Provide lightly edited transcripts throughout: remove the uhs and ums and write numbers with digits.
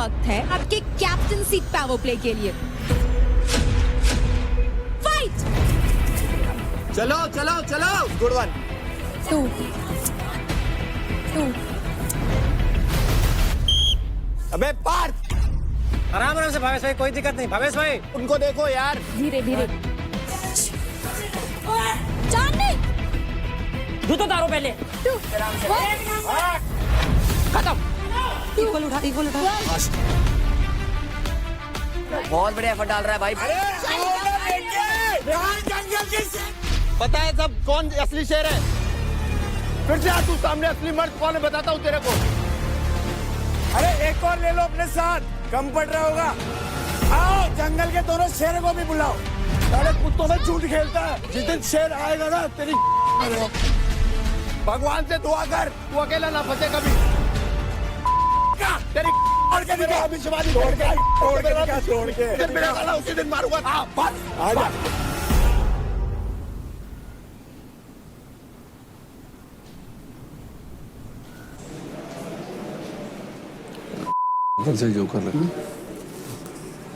वक्त है आपके कैप्टनसी पावर प्ले के लिए। फाइट! चलो चलो चलो, गुड वन। 2 अबे पार्थ, आराम आराम से भावेश भाई, कोई दिक्कत नहीं। भावेश भाई उनको देखो यार। धीरे धीरे। जाननी जूतो उतारो पहले। 2 खत्म। इक्वल उठा। बहुत बढ़िया एफर्ट डाल रहा है भाई। पता है सब कौन असली शेर है? फिर से आ तू सामने, असली मर्द कौन है बताता हूँ तेरे को। अरे एक और ले लो अपने साथ, कम पड़ रहा होगा। आओ जंगल के दोनों शेर को भी बुलाओ। अरे कुत्तों में झूठ खेलता है, जिस दिन शेर आएगा ना तेरी भगवान से दुआ कर, तू अकेला ना फंसे कभी। तेरी छोड़ के दिखा, अभी शिवाजी छोड़ के फिर मेरा साला उसी दिन मारूंगा। हाँ बस आजा। से जोकर लगा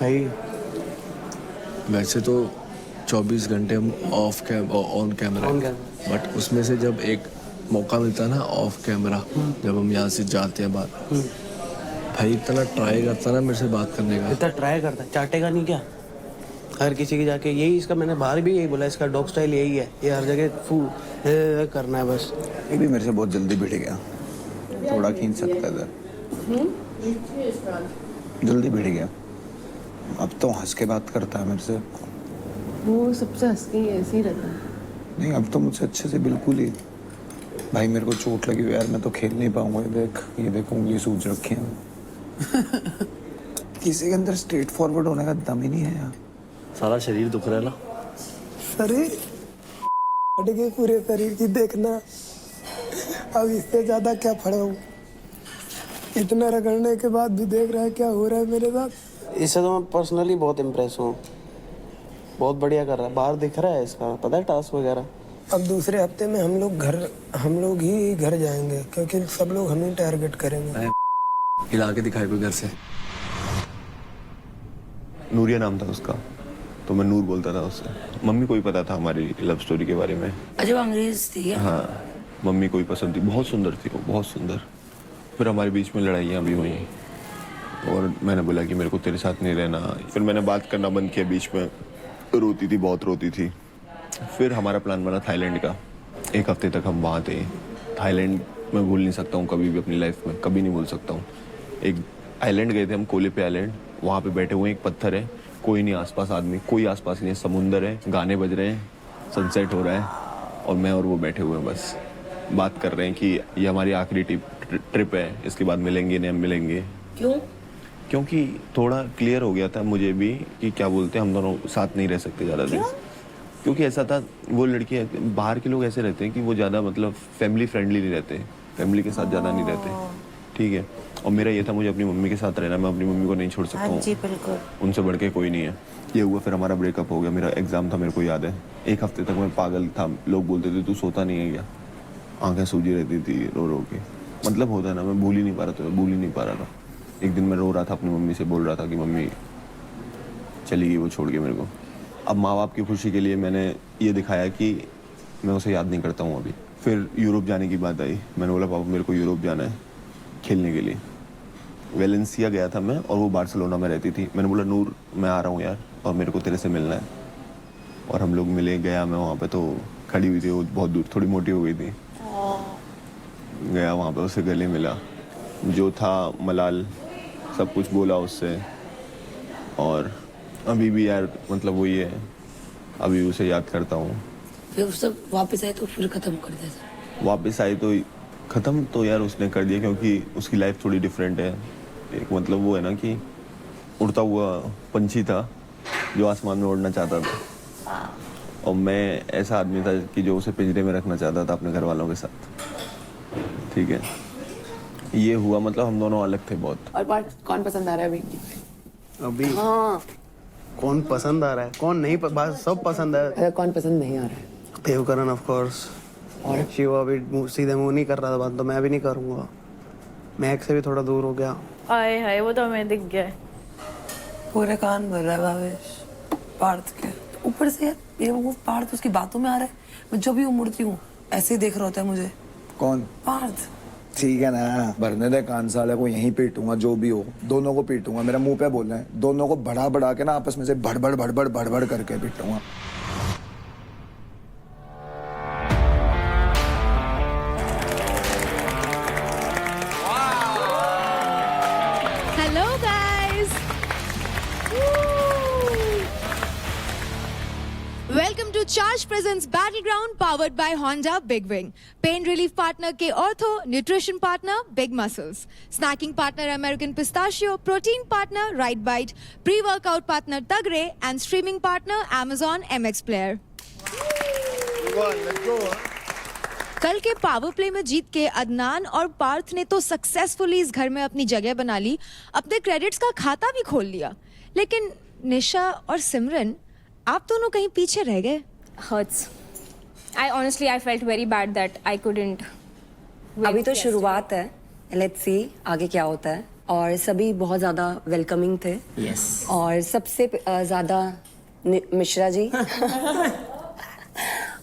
भाई। वैसे तो 24 घंटे हम ऑन कैमरा, बट उसमें से जब एक मौका मिलता है ना ऑफ कैमरा, जब हम यहाँ से जाते हैं बाहर, भाई इतना ट्राई करता ना मेरे से बात करने का। इतना ट्राई करता है, चाटेगा नहीं क्या? हर किसी की जाके यही, इसका मैंने बाहर भी यही बोला, इसका डॉग स्टाइल यही है, ये हर जगह करना है बस। ये भी मेरे से बहुत जल्दी भिड़ गया, थोड़ा खींच सकता था, जल्दी भिड़ गया। अब तो हंस के बात करता है मेरे से। वो सबसे हंस के ऐसे ही रहता है। नहीं, अब तो मुझसे अच्छे से बिल्कुल ही। भाई मेरे को चोट लगी हुई यार, मैं तो खेल नहीं पाऊंगा। ये देख उंगली सूज रखी है। किसी के अंदर स्ट्रेट फॉरवर्ड होने का दम ही नहीं है यार। सारा शरीर दुख रहा है ना। शरीर फट गए पूरे शरीर की, देखना अब इससे ज्यादा क्या फड़ाऊं। इतना रगड़ने के बाद भी देख रहा है क्या हो रहा है मेरे साथ। इससे तो मैं पर्सनली बहुत इम्प्रेस हूँ, बहुत बढ़िया कर रहा है। बाहर दिख रहा है इसका, पता है टास्क वगैरह। अब दूसरे हफ्ते में हम लोग ही घर जाएंगे, क्योंकि सब लोग हमें टारगेट करेंगे। हिला के दिखाई कोई घर से। नूरिया नाम था उसका, तो मैं नूर बोलता था उससे। मम्मी को ही पता था हमारी लव स्टोरी के बारे में। अच्छा वो अंग्रेज थी क्या? हाँ, मम्मी को ही पसंद थी, बहुत सुंदर थी वो, बहुत सुंदर। फिर हमारे बीच में लड़ाइयाँ भी हुई और मैंने बोला कि मेरे को तेरे साथ नहीं रहना। फिर मैंने बात करना बंद किया बीच में। रोती थी, बहुत रोती थी। फिर हमारा प्लान बना थाईलैंड का। 1 हफ्ते तक हम वहाँ थे। थाईलैंड मैं भूल नहीं सकता हूँ कभी भी अपनी लाइफ में, कभी नहीं भूल सकता हूँ। एक आइलैंड गए थे हम, कोले पे आइलैंड। वहाँ पे बैठे हुए, एक पत्थर है, कोई नहीं आसपास, आदमी कोई आसपास नहीं है, समुंदर है, गाने बज रहे हैं, सनसेट हो रहा है और मैं और वो बैठे हुए हैं, बस बात कर रहे हैं कि ये हमारी आखिरी ट्रिप है, इसके बाद मिलेंगे नहीं हम मिलेंगे। क्यों? क्योंकि थोड़ा क्लियर हो गया था मुझे भी कि क्या बोलते हैं, हम दोनों साथ नहीं रह सकते ज़्यादा दिन। क्योंकि ऐसा था, वो लड़की, बाहर के लोग ऐसे रहते हैं कि वो ज़्यादा मतलब फैमिली फ्रेंडली नहीं रहते, फैमिली के साथ ज़्यादा नहीं रहते, ठीक है। और मेरा ये था, मुझे अपनी मम्मी के साथ रहना, मैं अपनी मम्मी को नहीं छोड़ सकता हूँ। जी बिल्कुल, उनसे बढ़ के कोई नहीं है। ये हुआ, फिर हमारा ब्रेकअप हो गया। मेरा एग्ज़ाम था, मेरे को याद है। 1 हफ्ते तक मैं पागल था, लोग बोलते थे तू सोता नहीं है क्या, आंखें सूजी रहती थी रो रो के। मतलब होता है ना, मैं भूल ही नहीं पा रहा था, मैं भूल ही नहीं पा रहा था। एक दिन मैं रो रहा था, अपनी मम्मी से बोल रहा था कि मम्मी चली गई वो छोड़ के मेरे को। अब माँ बाप की खुशी के लिए मैंने ये दिखाया कि मैं उसे याद नहीं करता हूँ अभी। फिर यूरोप जाने की बात आई, मैंने बोला पापा मेरे को यूरोप जाना है खेलने के लिए। वेलेंसिया गया था मैं और वो बार्सिलोना में रहती थी। मैंने बोला नूर मैं आ रहा हूँ यार, और मेरे को तेरे से मिलना है। और हम लोग मिले, गया मैं वहाँ पे, तो खड़ी हुई थी वो बहुत दूर, थोड़ी मोटी हो गई थी। गया वहाँ पे, उसे गले मिला, जो था मलाल, सब कुछ बोला उससे। और अभी भी यार मतलब वो ये है, अभी उसे याद करता हूँ। फिर उससे वापस आए तो फिर खत्म कर दिया? वापस आई तो ख़त्म तो यार उसने कर दिया, क्योंकि उसकी लाइफ थोड़ी डिफरेंट है। एक मतलब वो है ना कि उड़ता हुआ पंछी था जो आसमान में उड़ना चाहता था, और मैं ऐसा आदमी था कि जो उसे पिंजरे में रखना चाहता था अपने घर वालों के साथ, ठीक है। ये हुआ, मतलब हम दोनों अलग थे बहुत। और पार्ट कौन पसंद आ रहा है अभी? अभी हाँ, कौन पसंद आ रहा है, कौन नहीं, बात सब पसंद है। अरे कौन पसंद नहीं आ रहा है? Devkaran of course. और शिवा अभी सीधे मुंह नहीं कर रहा था बात, तो मैं भी नहीं करूँगा। महक से भी थोड़ा दूर हो गया। आए हाय वो तो हमें दिख गया। पूरे कान भर रहा है भावेश पार्थ के ऊपर से। यार वो पार्थ उसकी बातों में आ रहा है। मैं जब भी मुड़ती हूँ ऐसे ही देख रहा होता है मुझे। कौन? पार्थ। ठीक है ना, भरने दे कान साले को, यहीं पीटूंगा जो भी हो, दोनों को पीटूंगा। मेरा मुंह पे बोलना है, दोनों को बढ़ा बढ़ा के ना आपस में से भड़बड़ भड़बड़ भड़बड़ करके पीटूंगा। Hello guys. Welcome to Charge Presents Battleground powered by Honda Big Wing. Pain relief partner K Ortho, nutrition partner Big Muscles, snacking partner American Pistachio, protein partner Right Bite, pre-workout partner Tagre and streaming partner Amazon MX Player. कल के power play में जीत के अदनान और पार्थ ने तो successfully इस घर में अपनी जगह बना ली, अपने क्रेडिट्स का खाता भी खोल लिया। लेकिन निशा और सिमरन, आप दोनों कहीं पीछे रह गए। Hurts. I honestly I felt very bad that I couldn't. अभी तो शुरुआत है, लेट्स सी आगे क्या होता है। और सभी बहुत ज्यादा वेलकमिंग थे। यस। और सबसे ज्यादा मिश्रा जी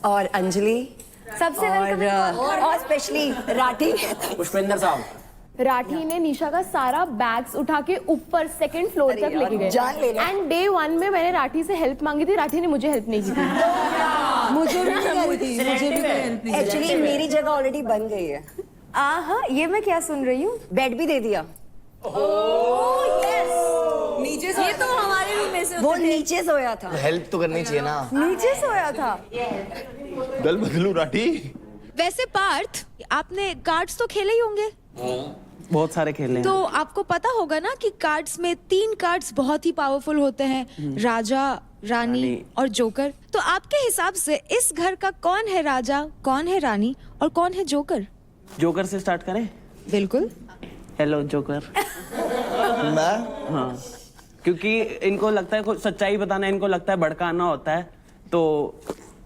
और अंजलि सबसे और स्पेशली राठी। पुष्पेंद्र साहब। राठी ने निशा का सारा बैग्स उठा के ऊपर सेकंड फ्लोर तक लेके गए। एंड डे 1 में मैंने राठी से हेल्प मांगी थी, राठी ने मुझे हेल्प नहीं की थी। मुझे भी नहीं थी, मुझे भी हेल्प नहीं। एक्चुअली मेरी जगह ऑलरेडी बन गई है। हाँ, ये मैं क्या सुन रही हूँ? बेड भी दे दिया। नीचे ये तो हमारे रूम में से वो नीचे सोया था। हेल्प तो करनी चाहिए ना। नीचे सोया था। दल बदलू राठी। वैसे पार्थ, आपने कार्ड्स तो खेले ही होंगे। बहुत सारे खेले हैं। तो आपको पता होगा ना कि कार्ड्स में 3 कार्ड्स बहुत ही पावरफुल होते हैं, राजा, रानी और जोकर। तो आपके हिसाब से इस घर का कौन है राजा, कौन है रानी और कौन है जोकर? जोकर से स्टार्ट करें? बिल्कुल। Hello joker. मैं? हाँ, क्योंकि इनको लगता है सच्चाई बताना, इनको लगता है भड़काना होता है। तो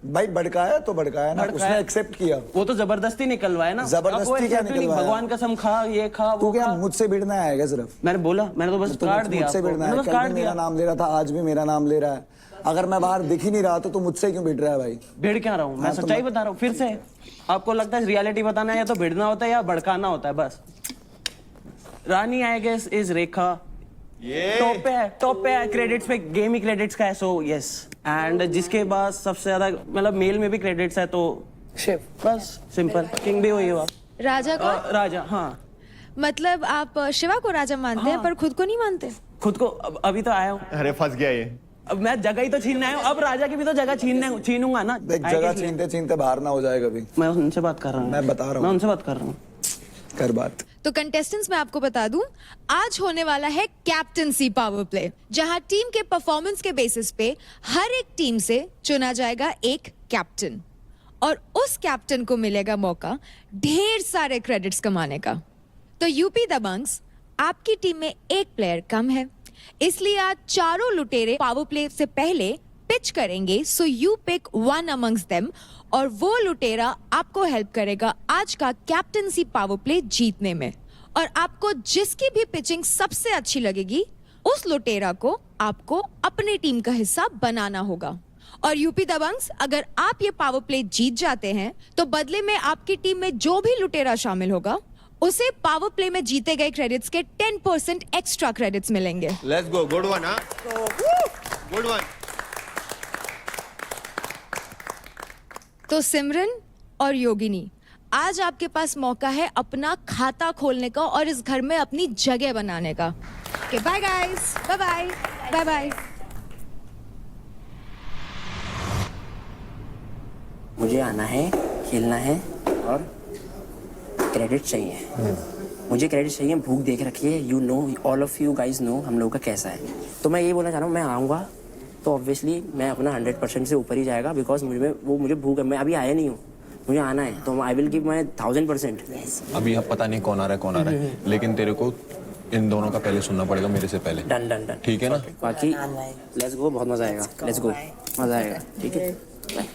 भाई भड़काया तो भड़काया ना, उसने एक्सेप्ट किया। वो तो जबरदस्ती निकलवाया ना। जबरदस्ती क्या निकलवाया? भगवान कसम खा, ये खा, तू क्या मुझसे भिड़ना आएगा सिर्फ? मैंने बोला, मैंने तो बस कार्ड दिया। मुझसे भिड़ना है, कल भी मेरा नाम ले रहा था, आज भी मेरा नाम ले रहा है। अगर मैं बाहर दिख ही नहीं रहा तो मुझसे क्यों भिड़ रहा है भाई? भिड़ क्या रहा हूँ मैं, सच्चाई बता रहा हूँ। फिर से आपको लगता है रियलिटी बताना है या तो भिड़ना होता है या भड़काना होता है, बस। Rani I guess is Rekha. Top पे है क्रेडिट्स पे, गेम ही क्रेडिट्स का है, सो यस। एंड जिसके बाद सबसे ज्यादा मतलब मेल में भी क्रेडिट्स है तो शिव। बस सिंपल। किंग भी वही हुआ। राजा कौन? राजा। हाँ, मतलब आप शिवा को राजा मानते हैं पर खुद को नहीं मानते? खुद को अभी तो आया हूँ। अरे फंस गया ये। अब मैं जगह ही तो छीनने आया हूँ, अब राजा की भी तो जगह छीनूंगा ना। देख जगह छीनते छीनते बाहर ना हो जाए कभी। मैं उनसे बात कर रहा हूँ। मैं बता रहा हूँ। मैं उनसे बात कर रहा हूँ। कर बात। तो कंटेस्टेंट्स मैं आपको बता दूं, आज होने वाला है कैप्टनसी पावर प्ले, जहां टीम के परफॉर्मेंस के बेसिस पे हर एक टीम से चुना जाएगा एक कैप्टन और उस कैप्टन को मिलेगा मौका ढेर सारे क्रेडिट्स कमाने का। तो यूपी दबंग्स, आपकी टीम में एक प्लेयर कम है, इसलिए आज चारों लुटेरे पावर प्ले से पहले पिच करेंगे। So you pick one amongst them और वो लुटेरा आपको हेल्प करेगा आज का कैप्टनसी पावर प्ले जीतने में। और आपको जिसकी भी पिचिंग सबसे अच्छी लगेगी उस लुटेरा को आपको अपनी टीम का हिस्सा बनाना होगा। और यूपी दबंग्स, अगर आप ये पावर प्ले जीत जाते हैं तो बदले में आपकी टीम में जो भी लुटेरा शामिल होगा उसे पावर प्ले में जीते गए क्रेडिट्स के 10% एक्स्ट्रा क्रेडिट्स मिलेंगे। Let's go, good one. हाँ, गुड वन। तो सिमरन और योगिनी, आज आपके पास मौका है अपना खाता खोलने का और इस घर में अपनी जगह बनाने का। Okay, bye guys, bye bye, bye bye. मुझे आना है, खेलना है और क्रेडिट चाहिए। मुझे क्रेडिट चाहिए, भूख देख रखी है। You know, all of you guys know हम लोगों का कैसा है। तो मैं ये बोलना चाह रहा हूँ, मैं आऊँगा तो ऑब्वियसली मैं अपना 100% से ऊपर ही जाएगा, बिकॉज मुझे भूख है। मैं अभी आया नहीं हूँ, मुझे आना है, तो आई विल गिव माई 1000%। अभी अब पता नहीं कौन आ रहा है, लेकिन तेरे को इन दोनों का पहले सुनना पड़ेगा मेरे से पहले। डन डन डन, ठीक है ना? बाकी लेट्स गो, बहुत मजा आएगा। लेट्स गो, मजा आएगा। ठीक है, बाय।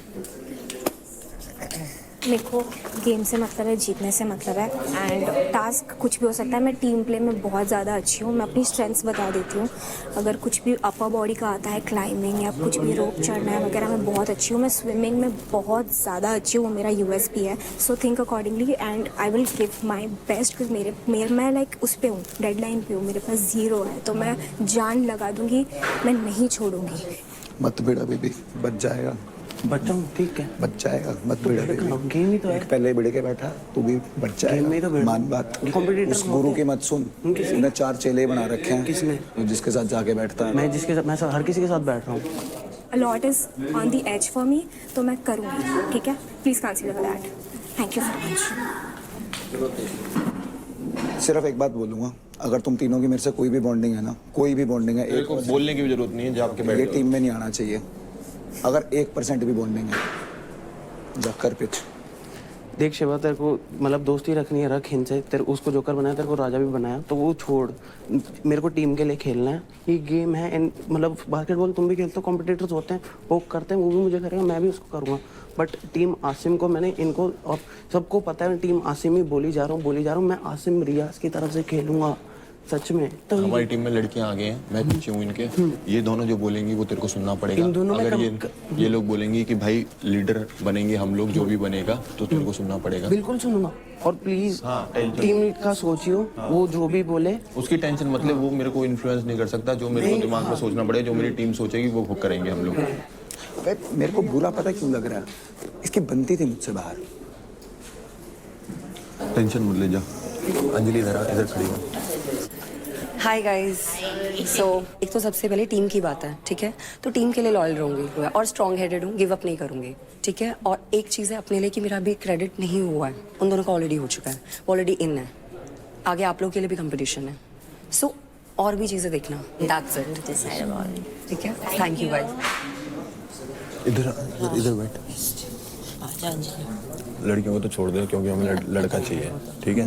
मेरे को गेम से मतलब है, जीतने से मतलब है। एंड टास्क कुछ भी हो सकता है। मैं टीम प्ले में बहुत ज़्यादा अच्छी हूँ। मैं अपनी स्ट्रेंथ्स बता देती हूँ। अगर कुछ भी अपर बॉडी का आता है, क्लाइंबिंग या कुछ भी रोप चढ़ना है वगैरह, मैं बहुत अच्छी हूँ। मैं स्विमिंग में बहुत ज़्यादा अच्छी हूँ, वो मेरा USP है। So think accordingly and I will give my best. मैं लाइक उस पर हूँ, डेडलाइन पे हूँ, मेरे पास 0 है, तो मैं जान लगा दूँगी, मैं नहीं छोड़ूंगी। मत भिड़ा बेबी, बच जाएगा। बच्चा हूँ, ठीक है, बच जाएगा, मत भिड़ा बेबी। गेम ही तो है। एक पहले भिड़ के बैठा, तू भी बच जाएगा। मान बात, उस गुरु की मत सुन। उसने 4 चेले बना रखे हैं। किसने? जिसके साथ जाके बैठता है। मैं हर किसी के साथ बैठ रहा हूँ। A lot is on the edge for me, तो मैं करूँगी, ठीक है? Please consider that. Thank you so much. सिर्फ एक बात बोलूंगा, अगर तुम तीनों की मेरे से कोई भी बॉन्डिंग है ना, कोई भी बॉन्डिंग है, एक बोलने की भी जरूरत नहीं है, जाके बैठ ये टीम में नहीं आना चाहिए। अगर 1% भी बॉन्डिंग है, जाकर पिच। देख शिवा, तेरे को मतलब दोस्ती रखनी है, रख इनसे। तेरे उसको जोकर बनाया, तेरे को राजा भी बनाया, तो वो छोड़। मेरे को टीम के लिए खेलना है, ये गेम है। एंड मतलब बास्केटबॉल तुम भी खेलते हो, कॉम्पिटिटर्स होते हैं, वो करते हैं, वो भी मुझे करेगा, मैं भी उसको करूँगा। बट टीम आसिम को मैंने इनको और सबको पता है, टीम आसिम ही बोली जा रहा हूँ। मैं आसिम रियाज की तरफ से खेलूंगा, सच में। तो हमारी टीम में लड़कियां आ गई हैं, मैं पीछे हूँ इनके। ये दोनों जो बोलेंगी वो तेरे को सुनना पड़ेगा। इन दोनों अगर ये लोग बोलेंगी कि भाई लीडर बनेंगे हम लोग, जो भी बनेगा, तो तेरे को सुनना पड़ेगा। बिल्कुल सुनूंगा। और प्लीज टीम का सोचियो, वो जो भी बोले उसकी टेंशन मतलब, वो मेरे को इन्फ्लुएंस नहीं कर सकता। जो मेरे को दिमाग में सोचना पड़ेगा, जो मेरी टीम सोचेगी वो करेंगे हम लोग। अबे मेरे को बुरा पता क्यों लग रहा है, इसकी बनती थी मुझसे बाहर। टेंशन मत ले, जा। अंजलि इधर खड़ी हो। Hi guys. सो एक तो सबसे पहले टीम की बात है, ठीक है? तो टीम के लिए लॉयल रहूंगी और स्ट्रॉन्ग हेडेड हूँ, गिव अप नहीं करूंगी, ठीक है? और एक चीज़ है अपने लिए कि मेरा अभी क्रेडिट नहीं हुआ है, उन दोनों का ऑलरेडी हो चुका है, ऑलरेडी इन है। आगे आप लोगों के लिए भी कंपटीशन है, सो और भी चीज़ें देखना। दैट्स इट, ठीक है? Thank you guys. इधर बैठ। लड़कियों को तो छोड़ दे, क्योंकि हमें लड़का चाहिए, ठीक है?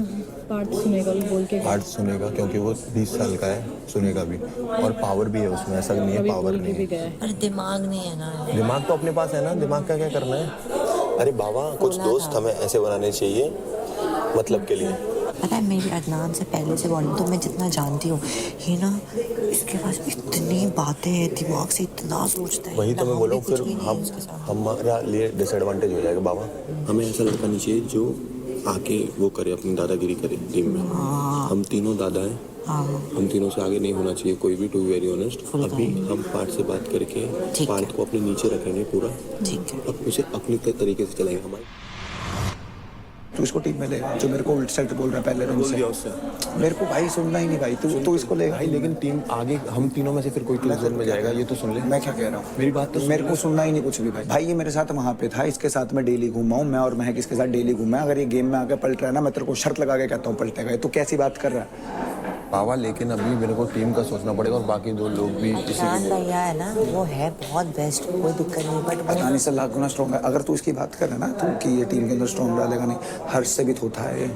पार्ट सुनेगा, बोल के पार्ट सुनेगा, क्योंकि वो 20 साल का है, सुनेगा भी, और पावर भी है उसमें, ऐसा नहीं है पावर नहीं है। अरे दिमाग नहीं है ना। दिमाग तो अपने पास है ना, दिमाग का क्या करना है? अरे बाबा, कुछ दोस्त हमें ऐसे बनाने चाहिए मतलब के लिए। पता है, मेरी अदनान से पहले से बॉन्डिंग, तो मैं जितना जानती हूँ, ये ना इसके पास इतनी बातें हैं, दिमाग से इतना सोचता है। वही तो मैं बोला हूँ, फिर हमारा लिए डिसएडवांटेज हो जाएगा। बाबा, हमें ऐसा लड़का नहीं चाहिए जो आके वो करे, अपनी दादागिरी करे टीम में। हम तीनों दादा हैं, हम तीनों से आगे नहीं होना चाहिए कोई भी, टू बी वेरी ऑनेस्ट। अभी हम पार्ट से बात करके पार्ट को अपने नीचे रखेंगे पूरा, अब उसे अपने तरीके से चलाएंगे। हमारे तू इसको टीम में ले, जो मेरे को उल्ट सेट बोल रहा है पहले दिन से। मेरे को भाई सुनना ही नहीं भाई, तू इसको ले भाई। लेकिन टीम आगे, हम तीनों में से फिर कोई जोन में जाएगा, ये तो सुन ले। मैं क्या कह रहा हूँ, मेरी बात तो मेरे को सुनना ही नहीं कुछ भी भाई। भाई ये मेरे साथ वहाँ पे था, इसके साथ मैं डेली घूमा हूँ, मैं और महक इसके साथ डेली घूमा। अगर ये गेम में आके पलट रहा है ना, मैं तेरे को शर्त लगा के कहता हूँ पलटेगा। तो कैसी बात कर रहा है पावा? लेकिन अभी मेरे को टीम का सोचना पड़ेगा, और बाकी 2 लोग भी भैया है ना, वो है बहुत बेस्ट, कोई दिक्कत नहीं, बट अदानी से लाख गुना स्ट्रॉन्ग है। अगर तू इसकी बात कर रहा है ना, तो कि ये टीम के अंदर स्ट्रॉन्ग डालेगा नहीं, हर्ष से भी होता है।